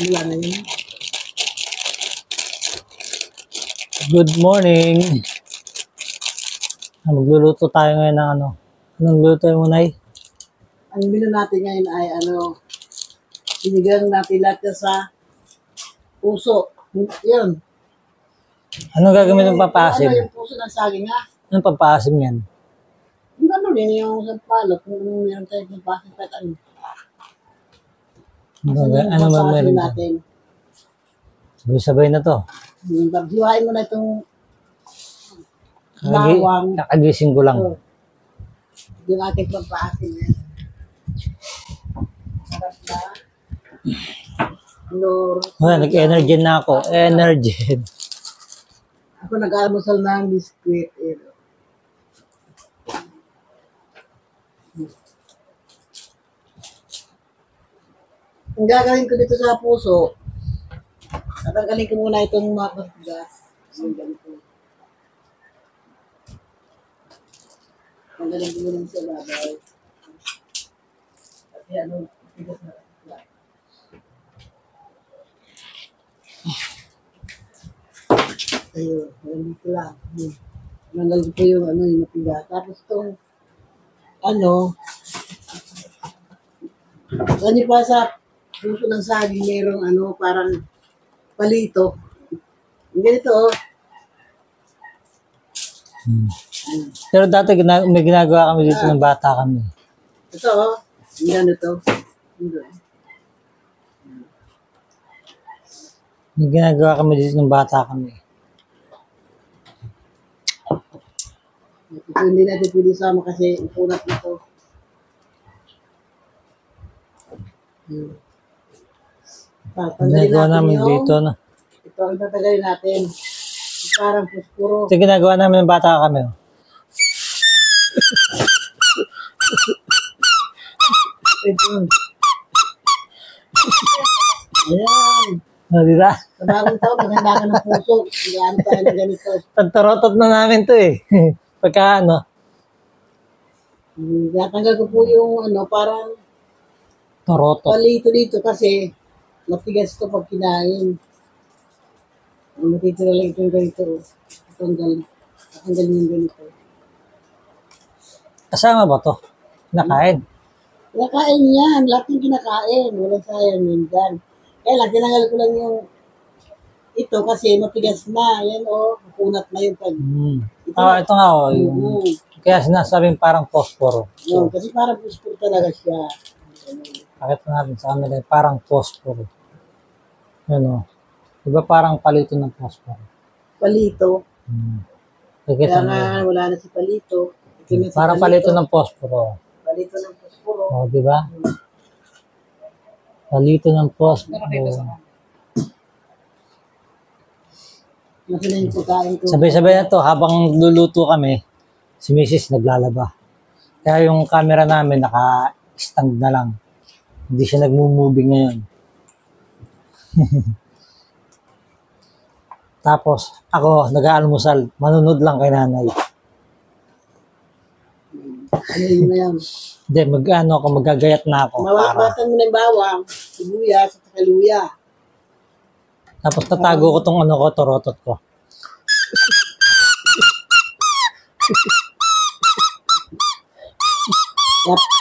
Wala na yun. Good morning. Magluluto tayo ngayon ng ano. Anong luto mo, Nay? Ang menu natin ngayon ay sinigang natin lahat sa puso. Yun. Anong gagawin ng papasim? Yung puso ng saging ha? Anong papasim yan? Yung ano rin, yung sampalot. Kung meron tayo ng pasim kahit ano. Ano ba meron natin? Sabay na to. Hiwain mo na itong bawang. Kakagising ko lang. So, yung ating pampasin yan. Sarap na. Nag-energy na ako. Energy. Ako nag-almusal ng biskuit. Ang gagawin ko dito sa puso, tatanggalin ko muna itong mga gas. Tanggalin ko muna sa babaw. Kasi bigas na. Ayun, dito lang. Tanggalin ko yung yung matigas. Tapos itong pa sa puso ng saging merong parang palito. Ganito Pero dati may ginagawa kami dito ng bata kami. Ito ganito. May ginagawa kami dito ng bata kami. Ito hindi natin pwede sama kasi upunat nito. Ginagawa namin dito na. Ito ang tatanggalin natin. Parang puspuro. Ito ginagawa namin ng bata kami. Ito. Ayan. Diba? Sa bagong taon, maganda ka ng puso. Hindi tayo na ganito. Tantorotot na namin to eh. Pagka Natanggal ko po yung parang torotot. palito dito kasi matigas ito pag kinain. Matitira lang ito yung ganito. Tanggal yung ganito. Kasama ba to? Nakain? Kinakain yan. Lahat yung kinakain. Walang sayang yun dyan. Kaya lang, tinanggal ko lang yung ito kasi matigas na. Yan mapunat na yung pag... Ito nga kaya sinasabing parang posporo. So, kasi parang puspuro talaga siya. Pakita natin sa kanila parang posporo. Ano? Diba parang palito ng posporo? Palito. Kaya nga wala na si palito. Parang palito ng posporo. Palito ng posporo. O, diba? Palito ng posporo. Sabay-sabay na to. Habang luluto kami, si Mrs. naglalaba. Kaya yung camera namin naka-stand na lang. Hindi siya nagmo-movie ngayon. Tapos, ako, nag-aalmusal. Manunod lang kay nanay. Ano yun na yan? Hindi, magagayat na ako. Mawakbatan mo na yung bawang, sibuyas, at kaluya. Tapos tatago ko tong torotot ko.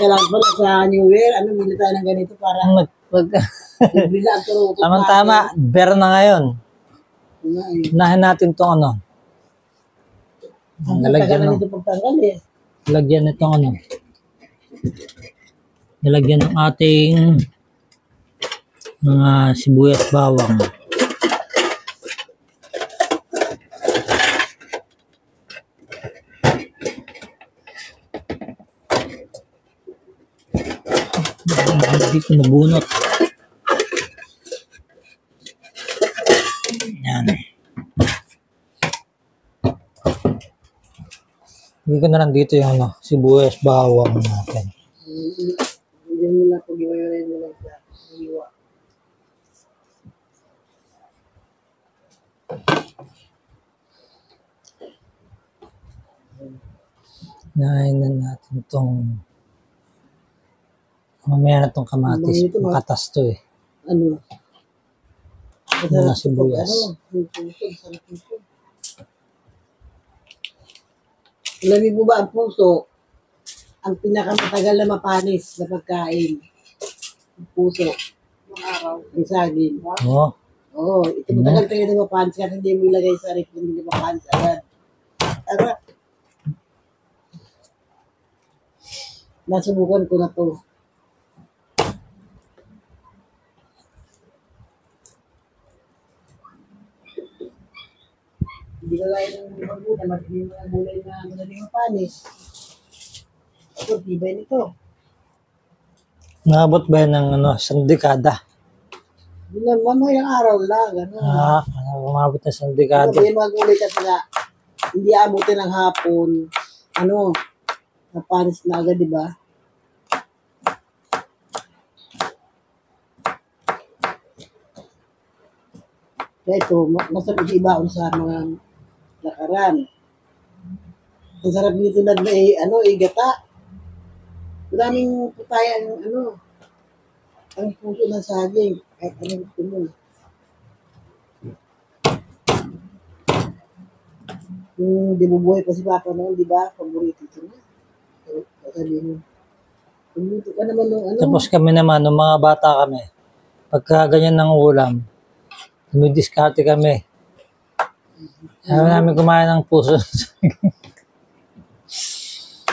Kailangan pala sa New Year, bili tayo ng ganito para bili ang torotot. Tama-tama, bear na ngayon. Unahin natin tong Nalagyan nitong nilagyan ng ating mga sibuyas bawang. Hindi ko nabunot. Yan. Hindi ko na lang dito yung sibuyas bawang natin. Hindi mo na pag-iwayorin mo lang siya. Iwa. Nahin na natin itong mamaya na itong kamatis. Makatas to eh. Ano? Mga sibuyas. Yung puso, sarap puso. Alam niyo po ba ang puso? Ang pinakamatagal na mapanis na pagkain. Ang puso. Ang saging. Oo. Oo, ito matagal kayo na mapanis kasi hindi mo ilagay sa rip, hindi na mapanis agad. Tara. Nasubukan ko na to. Hindi ka gaya ng mga gulay, hindi mga gulay na madaling mapanis. Ito, tibay nito. Naabot ba yan ng isang dekada? Hindi na, mamayang araw lang, gano'n. Umabot na isang dekada. Sabi yung mga gulay kasi na hindi abutin ng hapon, napanis na agad, di ba? Kaya ito, masarap ibaon sa mga lakaran. Ang sarap nito na igata. Maraming putayan, ang puso ng saging. Kahit anong gusto mo. Yung dibubuhay pa si Papa noon, di ba? Paborito ito na. Sabihin mo, pumuto ka naman ng Tapos kami naman, nung mga bata kami, pagka ganyan ng ulam, dumidiskarte kami. Ayaw namin kumain ng puso ng saging.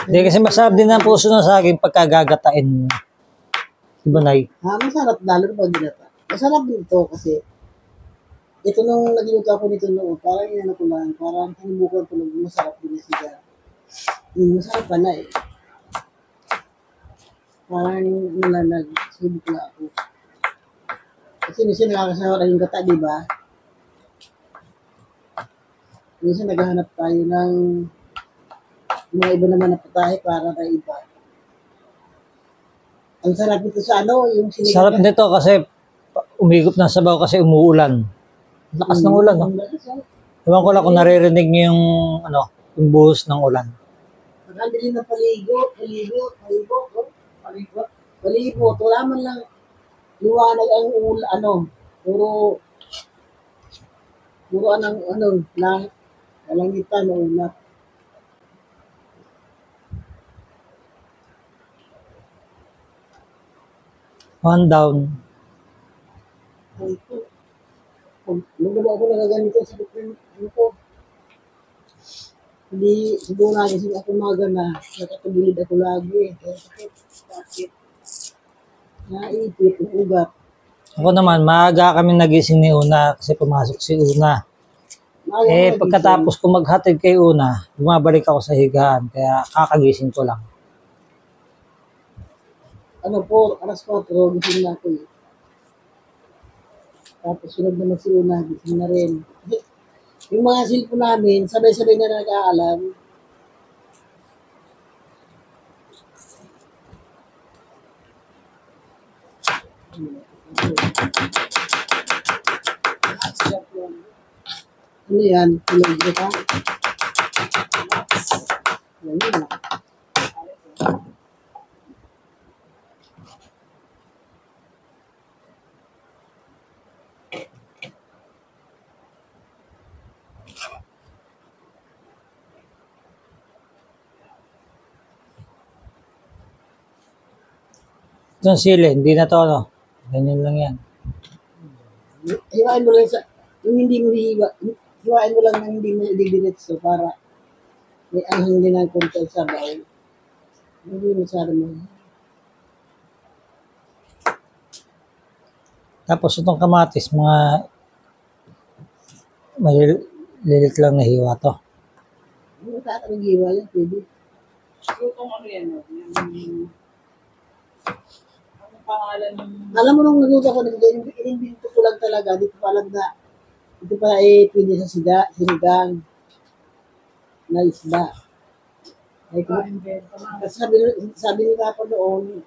Hindi kasi masarap din ang puso ng saging pagka gagatain. Diba, Nay? Masarap lalo pag ginata. Masarap din ito kasi ito nung nagiluto ako nito noon, parang yan ako lang, parang hinibukan ko lang, masarap din na siya. Masarap pala eh. Parang nagsubok na ako. Kasi minsan nakakasawa na yung gata, di ba? Minsan naghahanap tayo ng mga iba naman na putahe para kay iba. Ang sarap ito sa yung sinigang. Sarap nito kasi umigop ng sabaw kasi umuulan. Lakas ng ulan, no? Ewan ko lang kung naririnig niyo yung buhos ng ulan. Nakandili ng palibot. Wala man lang liwanag ang puro langit. Kalangitan na ulap. One down. Ay po. Nung gaba ako nagaganito sa bukong ko. Hindi, siguro nga kasi ako magana. Nakatagilid ako lagi. Kaya sakit. Naipit, ang ugat. Ako naman, maaga kami nagising ni Una kasi pumasok si Una. Pagkatapos ko maghatid kay Una, bumabalik ako sa higaan. Kaya kakagising ko lang. 4:00, gising na ako eh. Tapos sunod naman si Una, gising na rin. Yung mga silpo namin, sabay-sabay na nag-aalam. Ano yan? Tulog ka? Yan yun. Itong sili, hindi na to, ganyan lang yan. Hiwain mo lang yung hindi mo hiwain mo lang ng hindi mo ididiretso para may anghang din ang konti sa sabaw. Hindi masyado mo. Tapos itong kamatis, mga malilit lang na hiwa to. Ano ka ang hiwa yan, pwede. Alam mo nung nagluto ko, inimbento ko lang talaga, di ko pa alam na ito pa pwede sa sinigang na isda. Ay, kasi sabi ni Papa noon,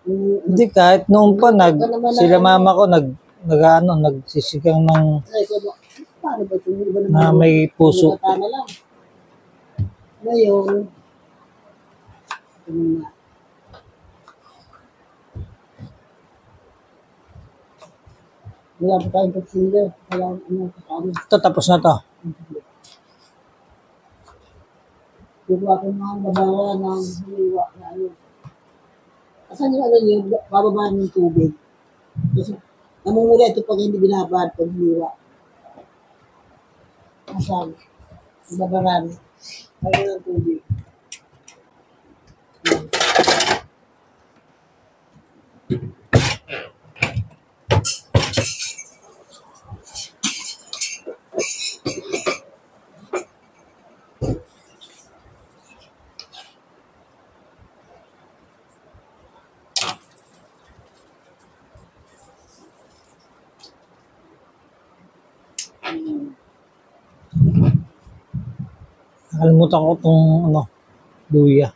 Hindi, kahit noon pa, sila mama ko, nagsisigang ng paano ba ito? Iba na may puso. na lang. Ngayon, na. Wala pa tayong pagsilyo. Wala, kakaano. Ito, tapos na to. Kukuha ko mga babawa ng hiliwa na ano. Asan yung ano yun, bababa ng tubig. Kasi namumula ito pag hindi binabad, pag hiliwa. Asan? Babaran. Kaya ng tubig. Nakalimutan ko itong luya.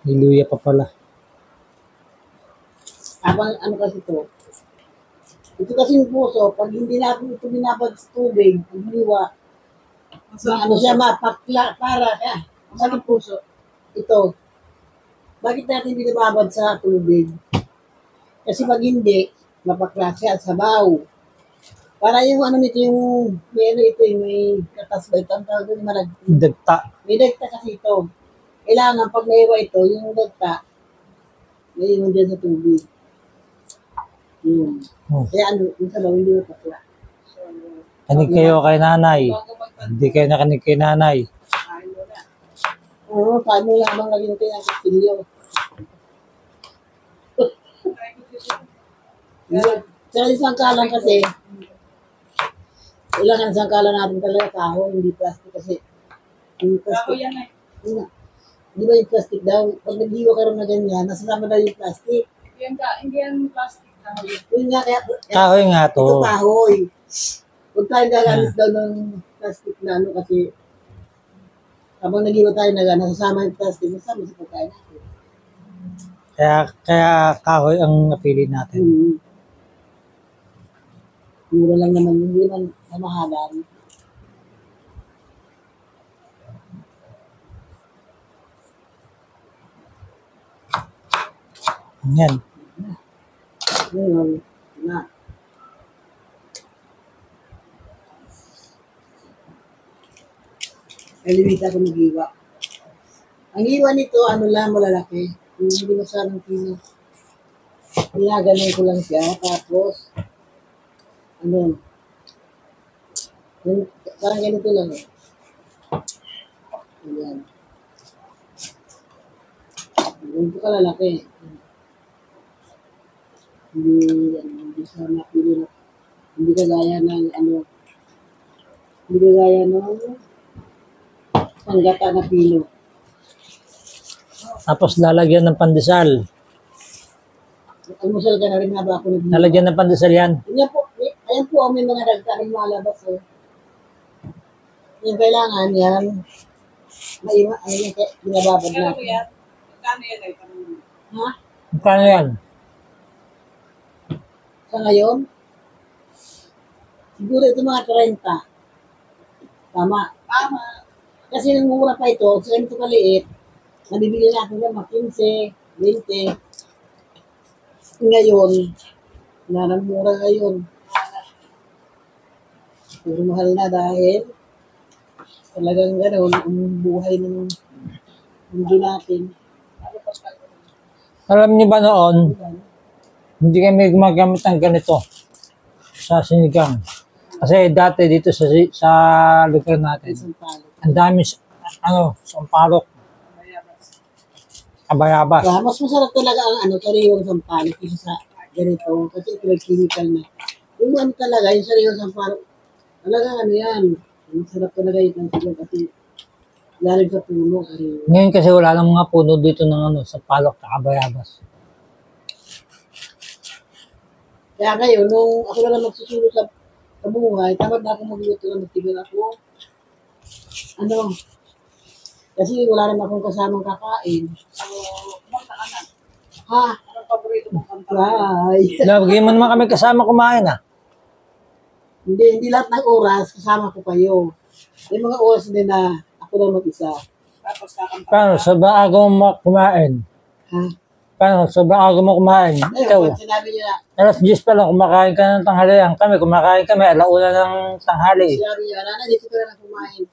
May luya pa pala. Abang ano kasi ito. Ito kasi yung puso, pag hindi natin ito binabad sa tubig, ang hiliwa, ano siya mapakla, para, ang puso, ito. Bakit natin binababad sa tubig? Kasi pag hindi, mapakla siya at sabaw. Para yung ano nito yung, may ano ito yung may katas ba ito, ang tawag doon, Dagta. may dagta kasi ito. Kailangan pag naiwa ito, yung dagta, may iwan dyan sa tubig. Yun. Oh. Kaya ano, yung sabaw hindi mapakla. Kanig kayo kay nanay. Hindi kayo nakanig kay nanay. Oo, paano lamang naging kayo ang kastilyo? Sa isang kalan kasi, kailangan isang kalan natin talaga kahoy, hindi plastic kasi. Yung plastic. Di ba yung plastic daw? Pag nagdiwa ka rin na ganyan, nasasama daw yung plastic. Hindi yan plastic na huli. Yun nga, kaya, Kahoy nga ito to. kahoy. Huwag tayo gagamit daw ng plastic na ano kasi habang nag-iwa tayo na nasasama yung plastic, nasasama sa pagkain natin. Kaya kahoy ang napili natin. Mura lang naman, hindi naman namahalan. Yan. Ngayon, na. Nalimita ako mag-iwa. Ang iwa nito, ano lang, malalaki. Hindi masyadong pino. Ginaganon ko lang siya, tapos, ano, parang ganito lang. Ayan. Ganito ka lalaki. Hindi sa napili na, hindi kagaya ng, ano, hindi kagaya ng panggata na pino. Tapos lalagyan ng pandesal. Almusal ka na rin nga ba ako nag-iwa? Lalagyan ng pandesal yan. Ayan po, may mga nagkaring malabas eh. Yung kailangan yan, maiwa, ano yung binababad Pero natin. kuya, magkano yan ay? Ha? Magkano yan? Sa ngayon, siguro ito mga 30. Tama. Tama. Kasi nung mura pa ito, sa ganito kaliit, nabibigyan natin ng mga 15, 20. Ngayon, naramura ngayon. Pero mahal na dahil talagang gano'n ang buhay ng mundo natin. Alam niyo ba noon, hindi kami gumagamit ng ganito sa sinigang. Kasi dati dito sa lugar natin, Isang palo. ang dami, sampalok, kabayabas. Kaya mas masarap talaga ang sariwang sampalok kaysa sa ganito. Kasi ito may chemical na. Yung ano talaga, yung sariwang sampalok, talagang ano yan. Masarap talaga yung kansigan kasi lalim sa puno. Ngayon kasi wala nang mga puno dito ng sampalok at kabayabas. Kaya ngayon, nung ako na lang magsusunod sa buhay, tamad na ako magluto na magtigil ako. Kasi wala naman akong kasamang kakain. So, kumanta ka na. Ha? Anong paborito mong kanta? Right. Lagyan mo naman kami kasama kumain Hindi lahat ng oras kasama ko kayo. May mga oras din na ako lang mag-isa. Tapos kakanta Paano? Sa bago kumain? Ha? Paano? Sobrang aga mo kumain. Ikaw, Ngayon, pag sinabi niya, alas 10 pa lang, kumakain ka ng tanghalian. Kumakain kami, alauna ng tanghali. sinabi niya, Nana, dito ka na kumain.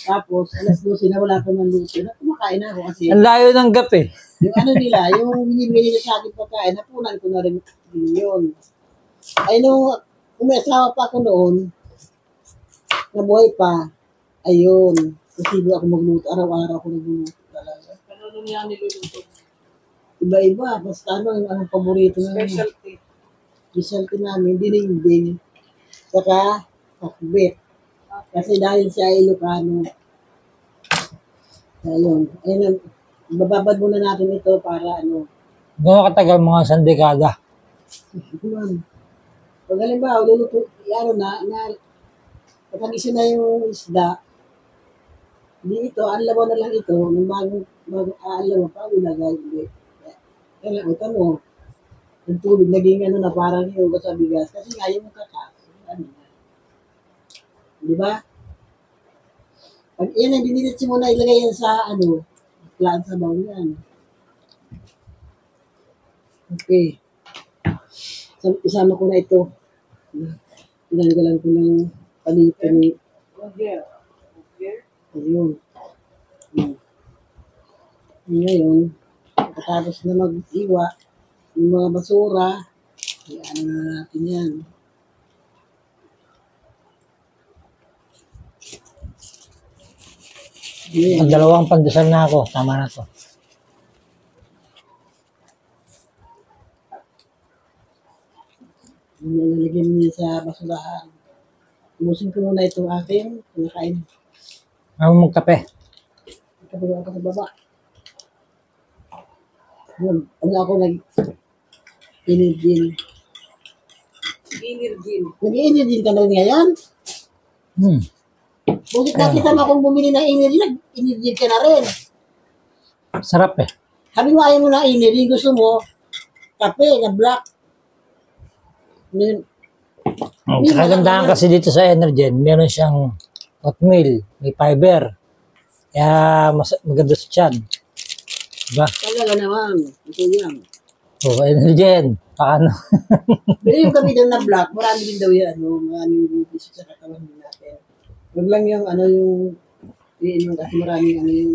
Tapos, alas 12 na wala ka man luto. Na kumakain na ako kasi Ang layo ng gap eh. yung ano nila, yung binibili nila sa akin pagkain, napunan ko na rin yun. Ay, nung may asawa pa ako noon, nabuhay pa, ayun, kasi ako magluto, araw-araw ako nagluluto talaga. Ano nung yan niluluto? Iba-iba, basta ano, yung anong paborito na Specialty. specialty namin, dinding, saka pakbet. Kasi dahil siya ay Ilocano, ayun, ayun, bababad muna natin ito para ano, Gano'ng katagal mga isang dekada. yun. Pag halimbawa, luluto, ano kapag isa na yung isda, di ito, anlawan na lang ito, nung bago aanlawan pa, ilagay, hindi. Kaya lang, ito mo, yung tubig, naging ano na, parang yung sa bigas, kasi nga yung kakas, ano na. Di ba? Pag yan, diniritsi mo na, ilagay yan sa, ano, plaan sa bawl yan. Okay. Isama ko na ito. Tinanggalan ko ng palito ni, Here. Here. ayun. Ngayon, pagkatapos na mag-iwa, yung mga basura, ano na natin yan. Ang dalawang pandesal na ako, tama na to. Nilalagyan niya sa basurahan. Ubusin ko muna itong aking kinakain. Ako magkape. Kapag ako sa baba. Yun, ano ako nag-inigin. Inirgin. Nag-inigin ka na ngayon? Bakit nakita mo akong bumili ng inigin ka na rin? Sarap eh. Sabi mo ayaw mo na inigin, gusto mo kape na black. Yun. Ang kagandahan kasi dito sa Energen, meron siyang oatmeal, may fiber. Kaya maganda sa tiyan. Diba? Talaga naman. Ito yan. O, Energen. Paano? Pero yung kami daw na black, marami din daw yan. Ano, maraming bisis sa katawan din natin. Huwag lang yung ano yung kasi maraming ano yung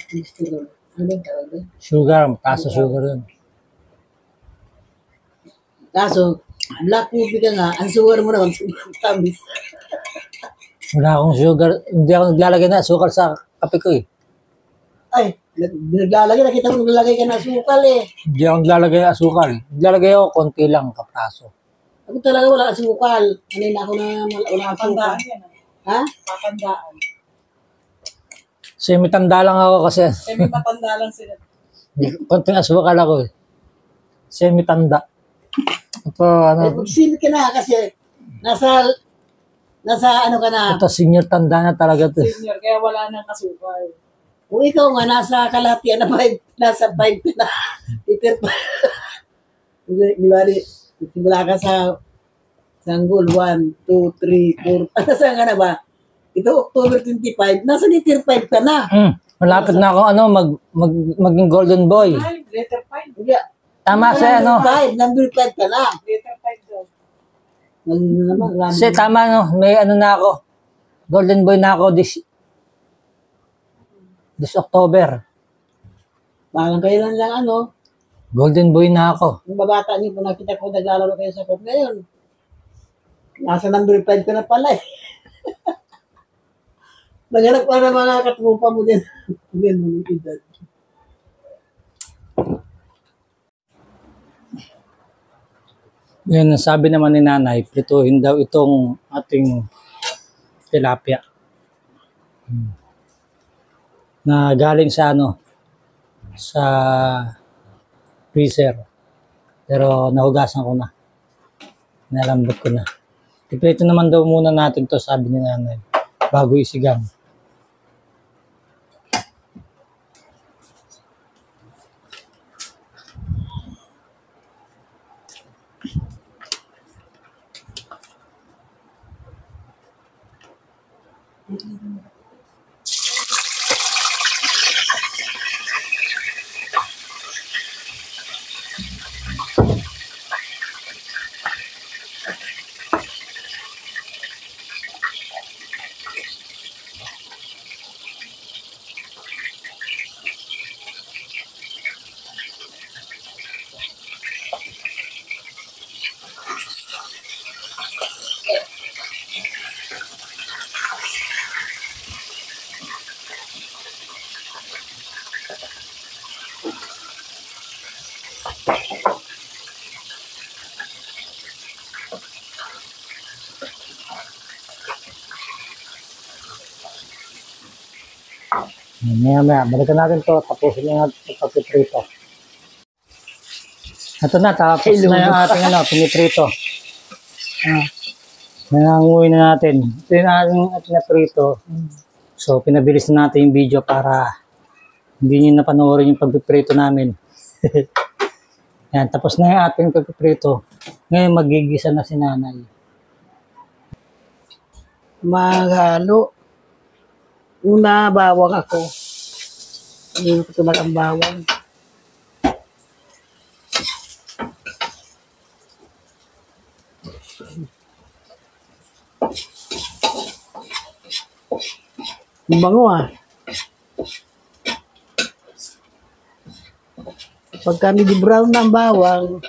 cholesterol. Ano yung tawag doon? Sugar, mataas sa sugar yun. Kaso, black coffee ka nga, ang sugar mo naman, tamis. Wala akong sugar. Hindi ako naglalagay na sugar sa kape ko eh. Ay, naglalagay, nakita mo naglalagay ka ng sukal eh. Hindi ako naglalagay na asukal. Naglalagay ako konti lang, kapraso. Ako talaga wala kang sukal. Ano na ako na wala kang sukal. Patandaan yan. Ha? Patandaan. Semi-tanda lang ako kasi May matanda lang sila. konting asukal ako eh. Semi-tanda. Ito, ano, Mag-seal ka na kasi nasa ano ka na. ito senior tanda na talaga to. Senior. Kaya wala nang kasukal. Kung ikaw nga nasa kalahatian na 5, nasa 5 ka na. Iter pa. Di ba rin? Simula ka sa Sanggol, 1, 2, 3, 4. Saan ka na ba? Ito, October 25. Nasa liter 5 ka na. Malapit na ako maging golden boy. Ay, letter 5. Hindi. Tama siya, ano? Number 5 ka na. Letter 5 daw. Mali na naman. Kasi tama, no? May ano na ako. Golden boy na ako this October. Parang kailan lang ano. Golden boy na ako. Yung babata niyo, kung nakita ko naglalaro kayo sa court ngayon. Nasa number 5 ka na pala eh. Naghanap pa na mga katrupa mo din. Din mo ng edad. Yun, sabi naman ni nanay, prituhin daw itong ating tilapia. Na galing sa ano, sa freezer. Pero nahugasan ko na. Nalambot ko na. Iprito naman daw muna natin to, sabi ni nanay, bago isigang. Maya, balikan natin to. Tapusin na natin ito pagpiprito. Ito na, tapos na yung ating piniprito. Nanganguwi na natin. Ito yung ating naprito. So, pinabilis na natin yung video para hindi nyo napanoorin yung pagpiprito namin. Yan, tapos na yung ating pagpiprito. Ngayon, magigisa na si nanay. Maghalo. Una, bawang ako. Hindi ko tumal ang bawang. Ang bango ah. Pagka medyo brown na ang bawang,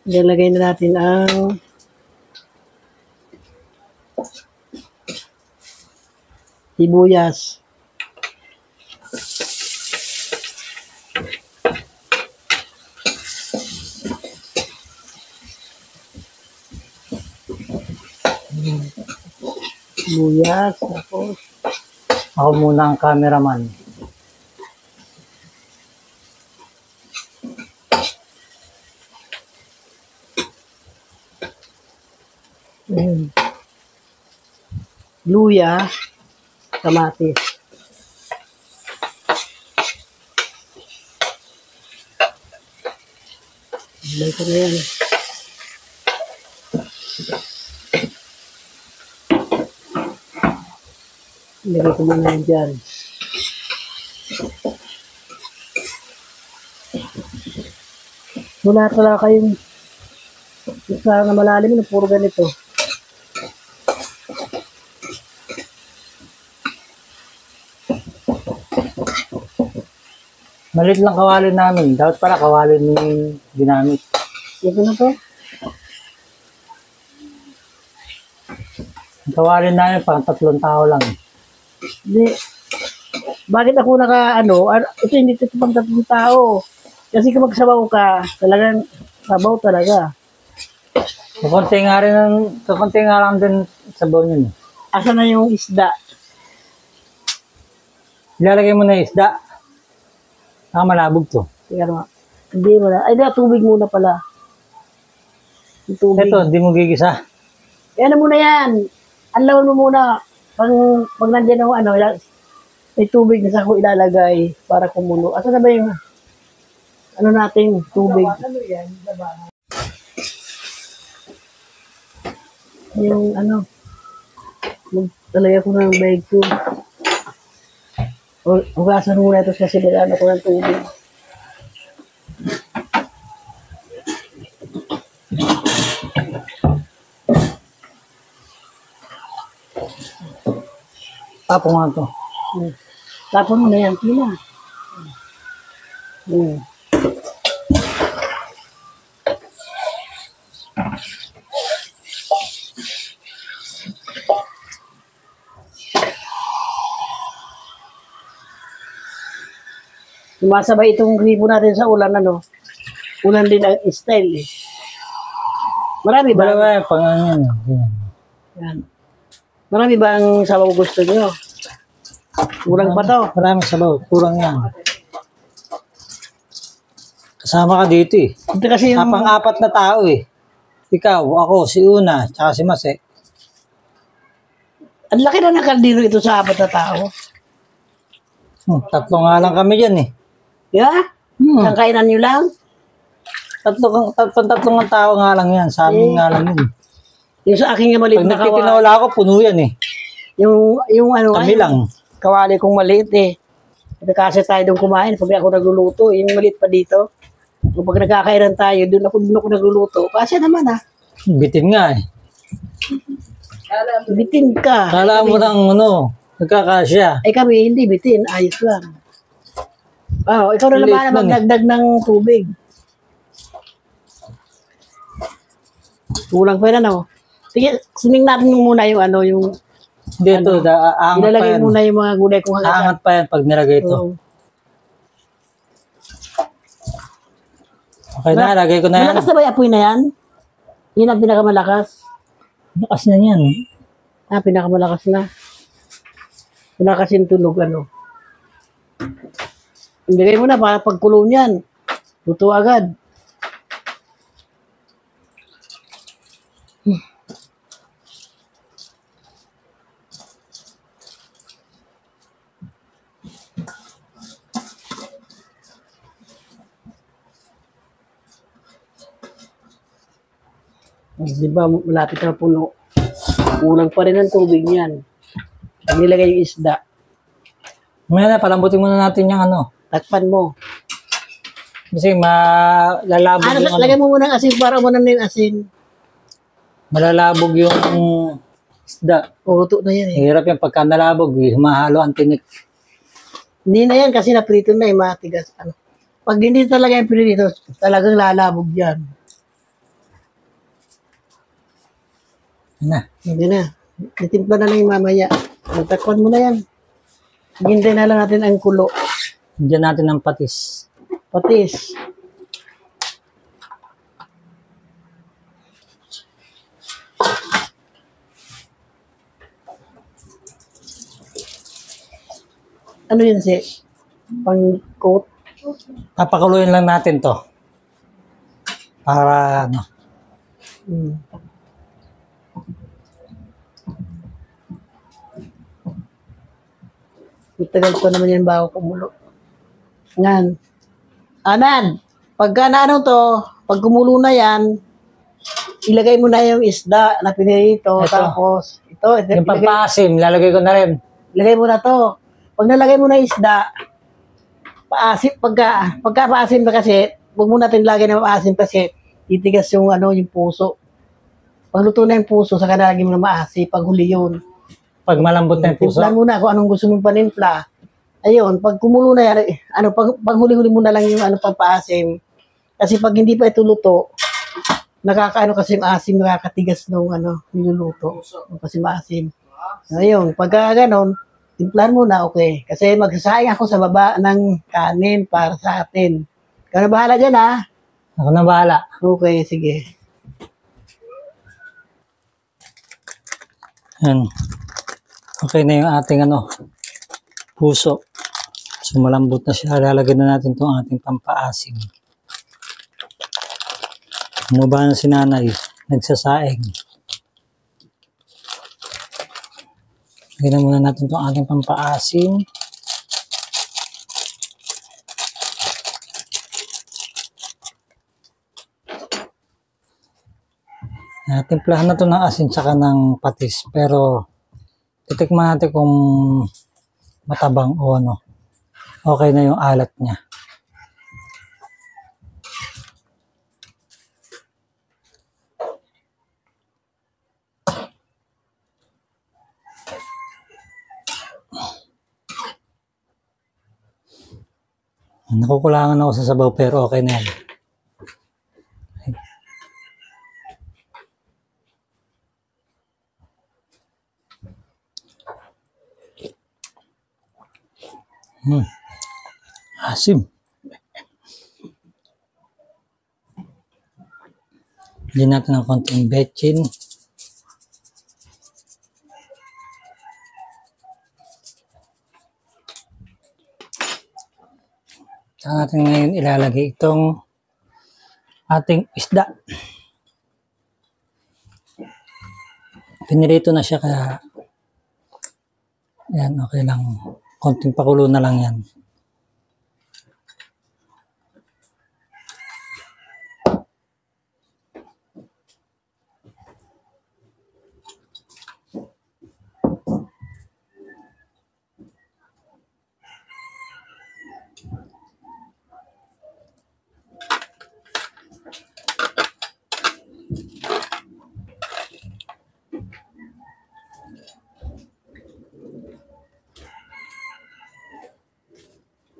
ilalagay na natin ang sibuyas. Sibuyas, tapos Ako muna ang cameraman. luya, kamatis. Ilagay ko na yan. Ilagay ko muna yan dyan. Wala talaga kayong isa na malalim na puro ganito. Malit lang kawalin namin. Dapat pala kawalin yung ginamit. Ito na to. Ang kawalin namin pang 3 tao lang. Hindi. Bakit ako ito hindi ito pang 3 tao. Kasi kung magsabaw ka, talagang sabaw talaga. Kakunti nga lang din sabaw yun. Asa na yung isda? Ilalagay mo na yung isda. Malabog to. Tingnan mo. Hindi mo na. Ay, tubig muna pala. Yung tubig. Ito, hindi mo gigisa. Yan na muna yan. Anlawan mo muna. Pag nandiyan ang may tubig na sa ko ilalagay para kumulo. Asa na ba yung natin tubig? Yung talagay ko ng bag ko. Hugasan muna ito kasi nagano ko ng tubig. Tapos nga to. Tapon mo na yan, pila. Sumasabay itong gripo natin sa ulan, ulan din ang style eh. Marami ba? Dalawa pang yan. Yan. Marami ba ang sabaw gusto nyo? Kulang pa to. Maraming sabaw. Kurang yan. Kasama ka dito eh. Ito kasi yung... Kapang-4 na tao eh. Ikaw, ako, si Una, tsaka si Mas eh. Ang laki na ng kaldero ito sa 4 na tao. 3 nga lang kami dyan eh. Yeah? Ang kainan nyo lang? Tatlong tao nga lang yan. Sa amin nga lang yun. Yung sa aking maliit Pag na kawali. nagtitinola ako, puno yan eh. Yung Kami lang. Kawali kong maliit eh. Kasi tayo doon kumain. Pag ako nagluluto, yung maliit pa dito. Pag nagkakainan tayo, doon ako nagluluto. Kasi naman Bitin nga eh. bitin ka. Kala mo lang nagkakasya. Ay kami, hindi bitin. Ayos lang. Ikaw na Liit naman nun eh. magdagdag ng tubig. Kulang pa yan Sige, suming natin muna yung Dito, aangat pa ilalagay yan. muna yung mga gulay kung hanggang Aangat pa yan pag nilagay ito. Okay na, lagay ko na yan. Malakas na ba yung apoy na yan? Yun ang pinakamalakas. Lakas na yan. Pinakamalakas na. Wala kasing tunog, ano. Ilagay mo na para pagkulo niyan. Luto agad. Di ba, malapit na puno. Kulang pa rin ang tubig niyan. Pag nilagay yung isda, Ngayon na, palambutin muna natin yung ano. takpan mo. Kasi malalabog Ano, yung ano. lagay mo muna ng asin para mo na yung asin. Malalabog yung isda. Luto na yan eh. Hirap yung pagka nalabog, humahalo ang tinik. Hindi na yan kasi naprito na eh, matigas. Ano. Pag hindi talaga yung pinito, talagang lalabog yan. Yan na. Hindi na. Nitimpla na lang yung mamaya. Takpan mo na yan. Hintay na lang natin ang kulo. Diyan natin ang patis. Patis. Ano yun si? Pang-coat? Papakuluin lang natin to. Para ano. Hmm. Itagal ko naman yan bago kumulo. Yan. Anan, pagka na ano to, pag kumulo na yan, ilagay mo na yung isda na pinirito. Ito. Tapos, ito Yung pampaasim, lalagay ko na rin. ilagay mo na to. Pag nalagay mo na isda, paasim, pagka paasim na kasi, huwag mo natin lagay na maasim kasi titigas yung ano, yung puso. Pag luto na yung puso, saka nalagay mo na maasim, pag huli yun. Pag malambot na yung puso. Timpla muna kung anong gusto mong panimpla. Ayun, pag kumulo na yan, ano, pag huli-huli mo na lang yung ano, pampaasim. Kasi pag hindi pa ito luto, nakakaano kasi yung asim, nakakatigas nung ano, niluluto. Kasi maasim. Ayun, pagka ganon, timplahan mo na, okay. Kasi magsasayang ako sa baba ng kanin para sa atin. Ikaw na bahala dyan, ha? Ako na bahala. Okay, sige. Yan. Okay na yung ating ano, puso. So malambot na siya. Lalagyan na natin itong ating pampaasim. Bumaba na si nanay. Nagsasaing. Lagyan na muna natin itong ating pampaasim. Timplahan na ito ng asin tsaka ng patis. Pero titikman natin kung matabang o ano. Okay na yung alat niya. Nakukulangan ako sa sabaw pero okay na yan. Asim. Bigyan natin ng konting betchin. Saka natin ngayon ilalagay itong ating isda. Pinirito na siya kaya yan, okay lang. Konting pakulo na lang yan.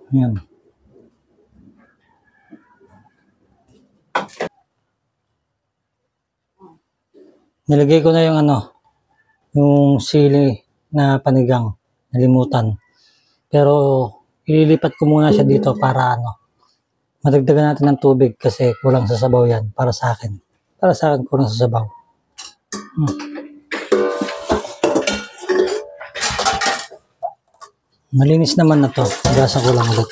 Yan. Nilagay ko na yung ano, yung sili na panigang, nalimutan. Pero ililipat ko muna siya dito para ano, madagdagan natin ng tubig kasi kulang sa sabaw yan para sa akin. Para sa akin kulang sa sabaw. Malinis naman na to. Gasa ko lang ulit.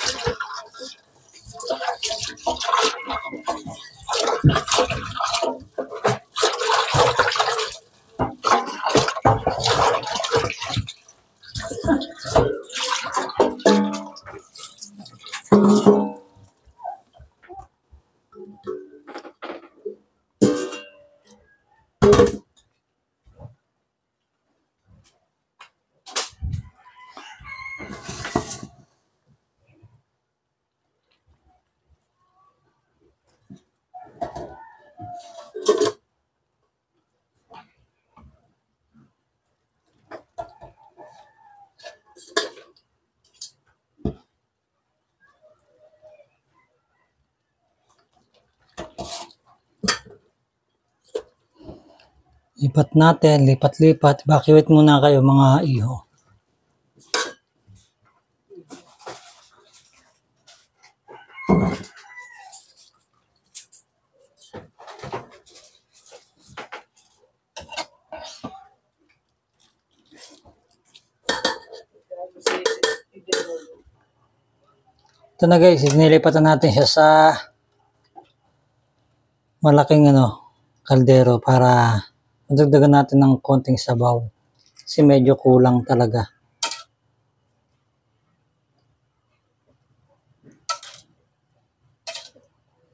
Lipat natin, lipat-lipat. Evacuate muna kayo mga iho. Ito na guys, nilipatan natin siya sa malaking kaldero para madagdagan natin ng konting sabaw. Kasi medyo kulang talaga.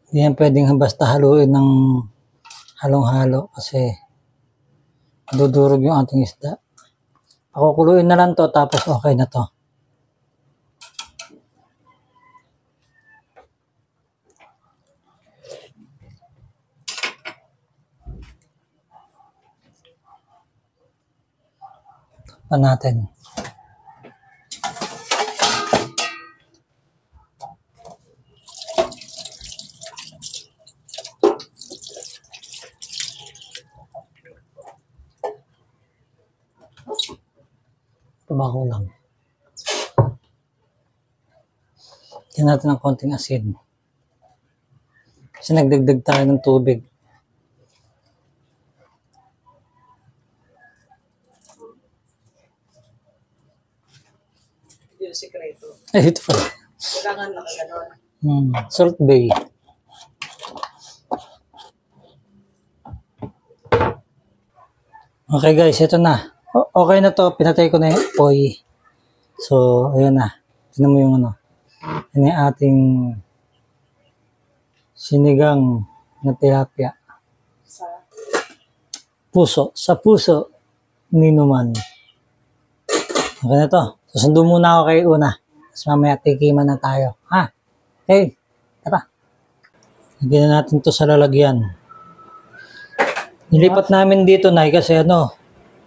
Hindi yan pwedeng basta haluin ng halong-halo kasi dudurog yung ating isda. Pakukuluin na lang to tapos okay na to. Pa natin. Tumako lang. Tignan natin ng konting asin. Kasi nagdagdag tayo ng tubig. Yung sikreto. Ay, ito pa. Kailangan nakaganon. Salt Bay. Okay guys, ito na. Okay na to. Pinatay ko na yung apoy. So, ayan na. Tignan mo yung Yan yung ating sinigang na tilapia. Sa Puso. Sa puso ni Numan. Okay na to. Susundo muna ako kay Una. Tapos mamaya tikiman na tayo. Ha? Okay. Tara. Lagyan na natin to sa lalagyan. Nilipat namin dito na kasi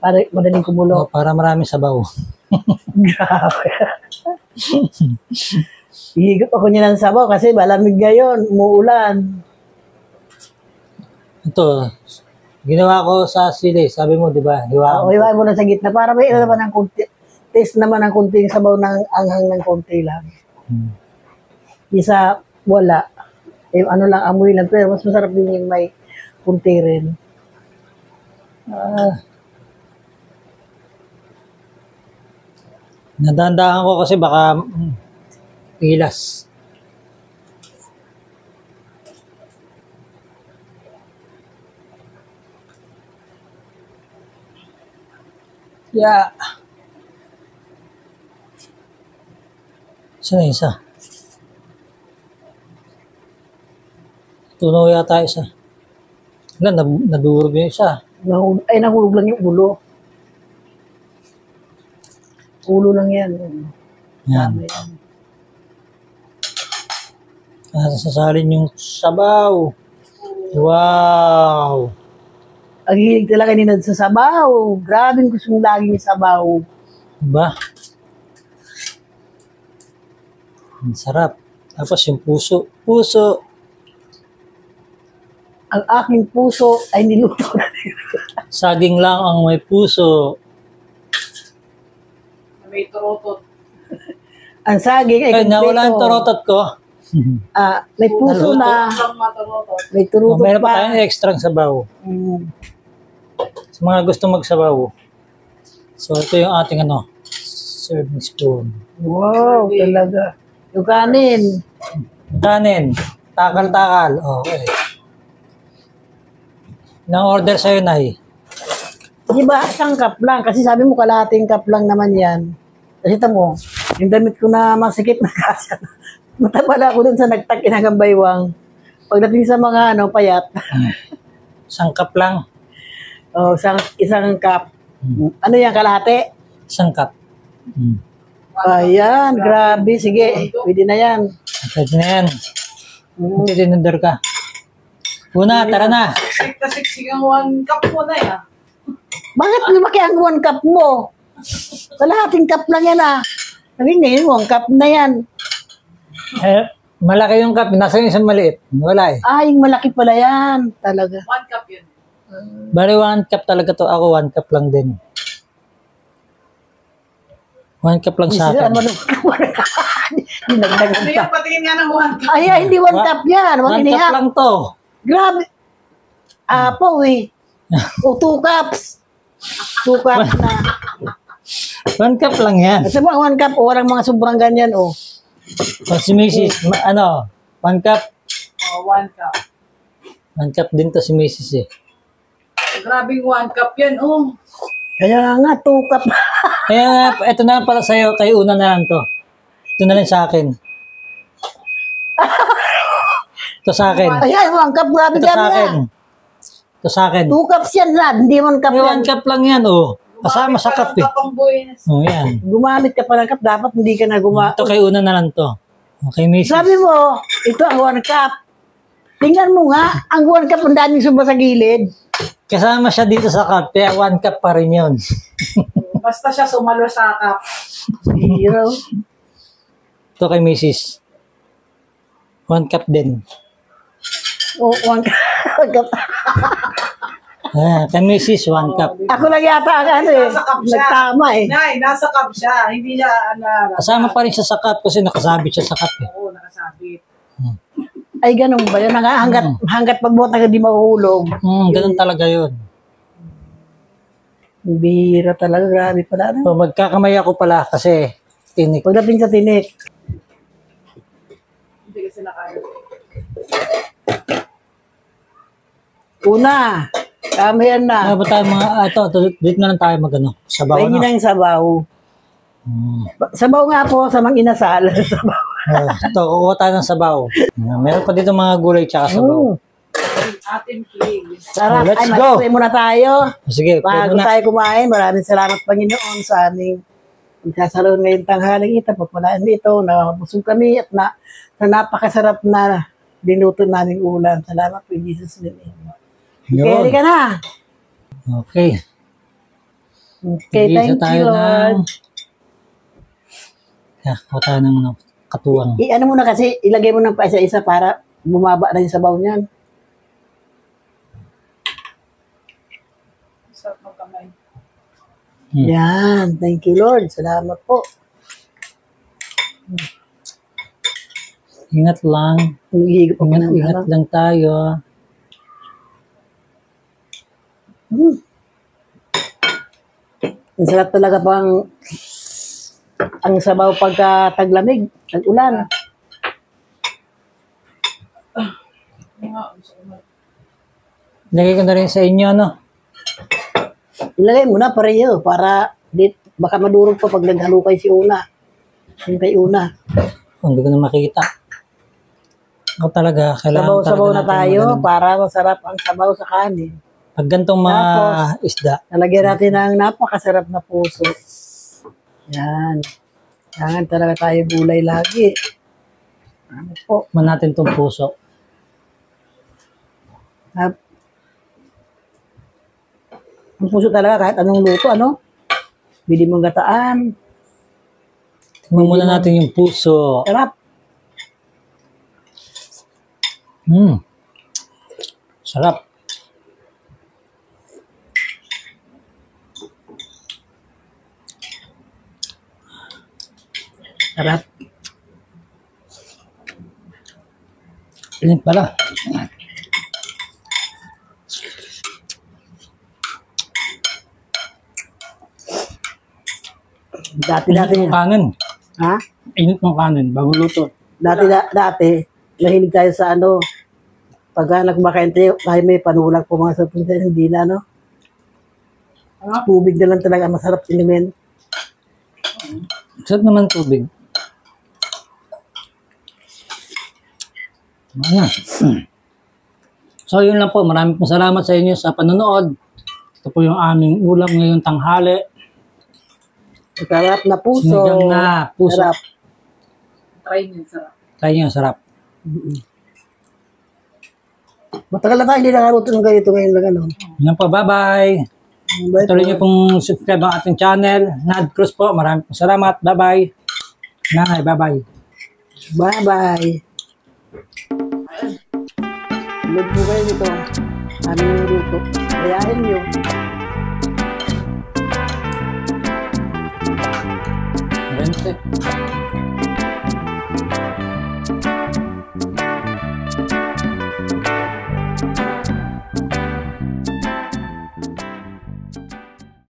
Para madaling kumulo. para maraming sabaw. Grabe. Higop ako niya ng sabaw kasi malamig ngayon, umuulan. Ito, ginawa ko sa sili. Sabi mo, di ba? O, iwain mo na sa gitna para may naman ng kunti. Taste naman ng kunting sabaw ng anghang ng konti lang. Isa, wala. Lang, amoy lang. Pero mas masarap din yung may kunti rin. Nadandahan ko kasi baka pilas. Yeah. Saan na isa? Tunaw yata isa. Wala, nadurog yung isa. Nahulog lang yung ulo. Ulo lang yan. Yan. Dami yan. Sasalin yung sabaw. Wow! Ang hilig talaga ni Nad sa sabaw. Grabe gusto mong laging sabaw. Diba? Ang sarap. Tapos yung puso. Puso. Ang aking puso ay niluto na. Saging lang ang may puso. may turotot. Ang saging Ay, ay nawala yung torotot ko. may puso Naluto. na. Ang maturotot. May turutot Meron pa pa. tayong extra sabaw. Sa mga gusto magsabaw. So, ito yung ating serving spoon. Wow, talaga. Yung kanin. Kanin. Takal-takal. Okay. Nang order sa'yo, Nay. Di ba, isang cup lang. Kasi sabi mo, kalahating cup lang naman yan. Kasi tamo, yung damit ko na masikip na kasa. Matabala ako dun sa nagtakin hanggang baywang. Pagdating sa mga payat. Isang cup lang. Oh, isang cup. Ano yan, kalahati? Isang cup. Ayan, grabe. Sige, pwede na yan. Pwede na yan. Tinender ka. Una, tara na. Siksik yung 1 cup mo na yan. Bakit lumaki ang 1 cup mo? Kalahating cup lang yan Sabi ngayon, 1 cup na yan. Malaki yung cup. Nasa yung isang maliit. Wala Yung malaki pala yan. Talaga. 1 cup yun. Bali 1 cup talaga to. Ako 1 cup lang din. 1 cup lang sa akin. Dinagdagan Ano pa. yung patingin nga ng 1 cup? Hindi 1 cup yan. 1 cup lang to. Grabe. Apo O 2 cups. 2 cups na. 1 cup lang yan. Kasi mga 1 cup, walang mga sobrang ganyan, Pag si Mrs. 1 cup. 1 cup. 1 cup din to si Mrs. Grabing 1 cup yan, Kaya nga, 2 cup. Kaya nga, ito na lang pala sa'yo. Kay una na lang to. Ito na lang sa akin. Ito sa akin. Ayan, 1 cup, grabe Ito sa dami akin. na. Ito sa akin. 2 cups yan hindi 1 cup May yan. 1 cup lang yan, Kasama sa cup, Kapang buwinas. Yan. Gumamit ka pa ng cup, dapat hindi ka na Ito kay una na lang to. Okay, Mrs. Sabi mo, ito ang 1 cup. Tingnan mo nga, ang 1 cup ang daming suba sa gilid. Kasama siya dito sa cup, kaya 1 cup pa rin yun. Basta siya sumalo sa cup. Zero. Ito kay Mrs. 1 cup din. 1 cup. Kay Mrs. 1 cup. Ako lang yata ang Nasa cup siya. nagtama Nay, nasa cup siya. Hindi siya, Kasama pa rin siya sa cup kasi nakasabit siya sa cup. Oo, nakasabit. Ay, ganun ba yun? Hanggat pagbuhat na hindi mahuhulog. Ganun talaga yun. Bira talaga, grabe pala. So, magkakamay ako pala kasi tinik. Pagdating sa tinik, Hindi kasi nakaano. una, kamayan na. Ano ba tayo dito na lang tayo sabaw Pahingin na yung sabaw. Sabaw nga po sa mga inasal. Sabaw. Ito, kukuha tayo ng sabaw. Meron pa dito mga gulay tsaka sabaw. Ating king. Sarap. Let's Ay, go. mag-pray muna tayo. Sige, pwede Bago na. tayo kumain, maraming salamat Panginoon sa aming magkasaloon ngayong tanghaling ito. Pagpalaan dito, nabusog kami at na napakasarap na dinuto naming ulam. Salamat po, Jesus name. Kaya ka na. Okay. Okay, Isa thank tayo you, Lord. Kuha tayo ng katuwang. Ano mo na kasi, ilagay mo ng paisa-isa para bumaba na yung sabaw niyan. Sarap ng kamay. Yan. Thank you, Lord. Salamat po. Ingat lang. Higop ako ng Ingat lang tayo. Ang sarap talaga pang ang sabaw pagka taglamig, tag-ulan. Lagay ko na rin sa inyo, Ilagay mo na pareho para baka madurog pa pag naghalukay si Una. Yung kay Una. Hindi ko na makita. Ako talaga, kailangan Sabaw-sabaw na natin tayo magaling. para masarap ang sabaw sa kanin. Pag gantong mga isda, Nalagyan natin ng napakasarap na puso. Yan. Kailangan talaga tayo gulay lagi. Ano po? man natin tong puso. Ang puso talaga kahit anong luto, Bili mong gataan. Tingnan muna natin yung puso. Sarap. Sarap. Sarap. Init pala. Dati, Init ng kanin. ha? Init ng kanin, bago luto. Dati, mahilig tayo sa ano, pagka nagmakain tayo, kahit may panulag po mga sapin tayo, hindi na, no? Tubig na lang talaga, masarap inumin. Sarap naman tubig. Ano? So yun lang po, maraming pong salamat sa inyo sa panonood. Ito po yung aming ulam ngayong tanghali. Sarap na puso. Sinigang na puso. Sarap. Try niyo, sarap. Tayo nyo, sarap. Matagal na tayo hindi nakaruto ng ganito ngayon lang, ano? Yun lang po, bye-bye. Bye Tuloy po. nyo pong subscribe ang ating channel. Nad Cruz po, maraming pong salamat. Bye-bye. Nanay, bye-bye. Bye-bye. Load mo kayo nito. Aming luto. Kayain nyo. Rente.